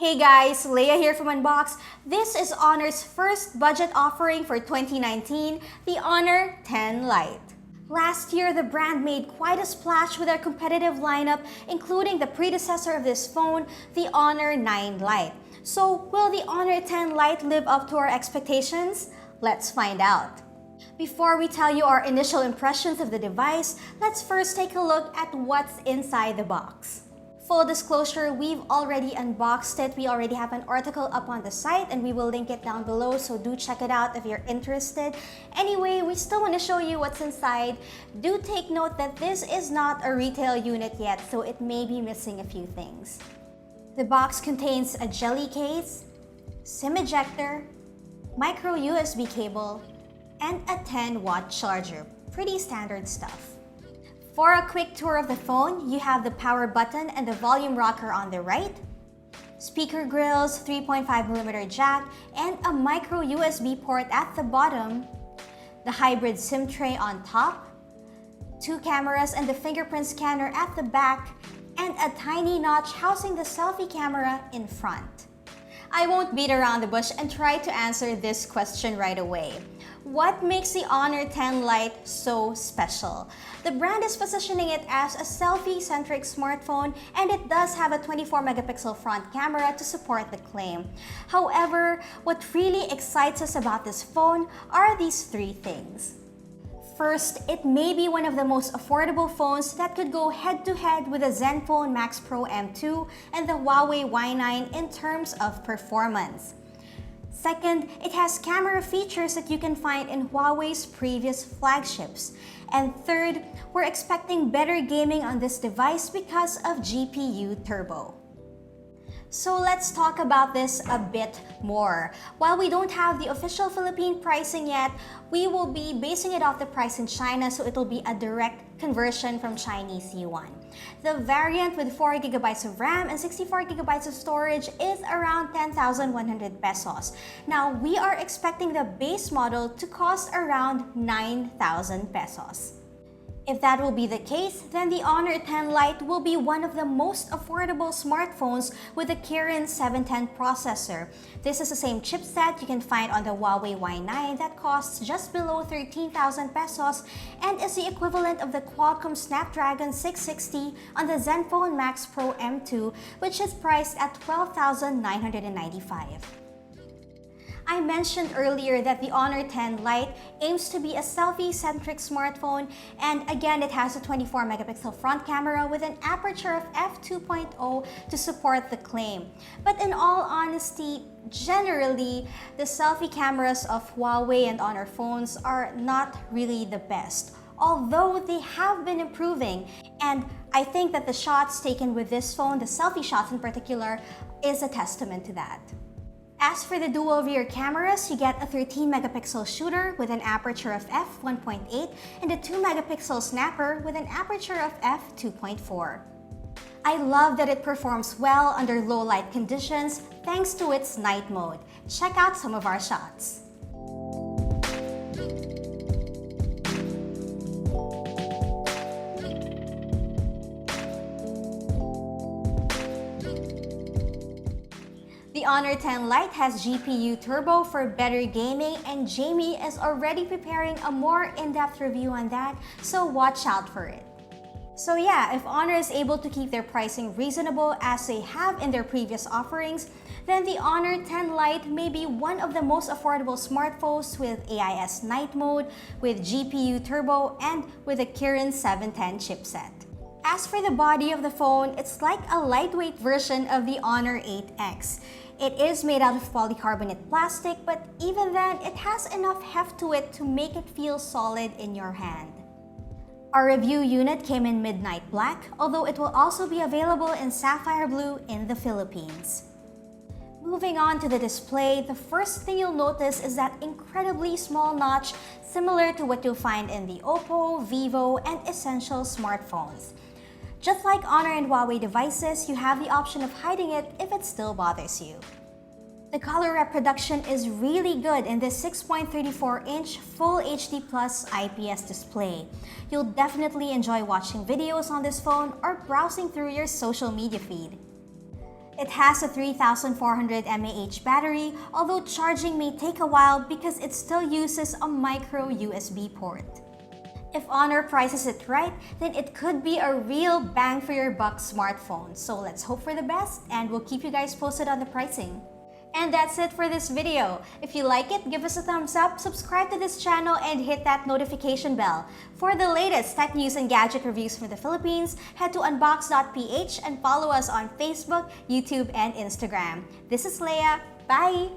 Hey guys, Lea here from Unbox. This is Honor's first budget offering for 2019, the Honor 10 Lite. Last year, the brand made quite a splash with their competitive lineup, including the predecessor of this phone, the Honor 9 Lite. So, will the Honor 10 Lite live up to our expectations? Let's find out. Before we tell you our initial impressions of the device, let's first take a look at what's inside the box. Full disclosure, we've already unboxed it. We already have an article up on the site and we will link it down below, so do check it out if you're interested. Anyway, we still want to show you what's inside. Do take note that this is not a retail unit yet, so it may be missing a few things. The box contains a jelly case, SIM ejector, micro USB cable, and a 10-watt charger. Pretty standard stuff. For a quick tour of the phone, you have the power button and the volume rocker on the right, speaker grills, 3.5mm jack, and a micro USB port at the bottom, the hybrid SIM tray on top, 2 cameras and the fingerprint scanner at the back, and a tiny notch housing the selfie camera in front. I won't beat around the bush and try to answer this question right away. What makes the Honor 10 Lite so special? The brand is positioning it as a selfie-centric smartphone, and it does have a 24-megapixel front camera to support the claim. However, what really excites us about this phone are these 3 things. First, it may be one of the most affordable phones that could go head-to-head with the Zenfone Max Pro M2 and the Huawei Y9 in terms of performance. Second, it has camera features that you can find in Huawei's previous flagships. And third, we're expecting better gaming on this device because of GPU Turbo. So let's talk about this a bit more. While we don't have the official Philippine pricing yet, we will be basing it off the price in China, so it will be a direct conversion from Chinese yuan. The variant with 4GB of RAM and 64GB of storage is around 10,100 pesos. Now, we are expecting the base model to cost around 9,000 pesos. If that will be the case, then the Honor 10 Lite will be one of the most affordable smartphones with a Kirin 710 processor. This is the same chipset you can find on the Huawei Y9 that costs just below 13,000 pesos and is the equivalent of the Qualcomm Snapdragon 660 on the Zenfone Max Pro M2, which is priced at 12,995. I mentioned earlier that the Honor 10 Lite aims to be a selfie-centric smartphone, and again, it has a 24-megapixel front camera with an aperture of f2.0 to support the claim. But in all honesty, generally, the selfie cameras of Huawei and Honor phones are not really the best, although they have been improving. And I think that the shots taken with this phone, the selfie shots in particular, is a testament to that. As for the dual rear cameras, you get a 13-megapixel shooter with an aperture of f1.8 and a 2-megapixel snapper with an aperture of f2.4. I love that it performs well under low light conditions thanks to its night mode. Check out some of our shots. The Honor 10 Lite has GPU Turbo for better gaming, and Jamie is already preparing a more in-depth review on that, so watch out for it. So yeah, if Honor is able to keep their pricing reasonable as they have in their previous offerings, then the Honor 10 Lite may be one of the most affordable smartphones with AIS night mode, with GPU Turbo, and with a Kirin 710 chipset. As for the body of the phone, it's like a lightweight version of the Honor 8X. It is made out of polycarbonate plastic, but even then, it has enough heft to it to make it feel solid in your hand. Our review unit came in midnight black, although it will also be available in sapphire blue in the Philippines. Moving on to the display, the first thing you'll notice is that incredibly small notch, similar to what you'll find in the Oppo, Vivo, and Essential smartphones. Just like Honor and Huawei devices, you have the option of hiding it if it still bothers you. The color reproduction is really good in this 6.34-inch Full HD Plus IPS display. You'll definitely enjoy watching videos on this phone or browsing through your social media feed. It has a 3400 mAh battery, although charging may take a while because it still uses a micro USB port. If Honor prices it right, then it could be a real bang for your buck smartphone. So let's hope for the best, and we'll keep you guys posted on the pricing. And that's it for this video. If you like it, give us a thumbs up, subscribe to this channel, and hit that notification bell. For the latest tech news and gadget reviews from the Philippines, head to unbox.ph and follow us on Facebook, YouTube, and Instagram. This is Lea. Bye!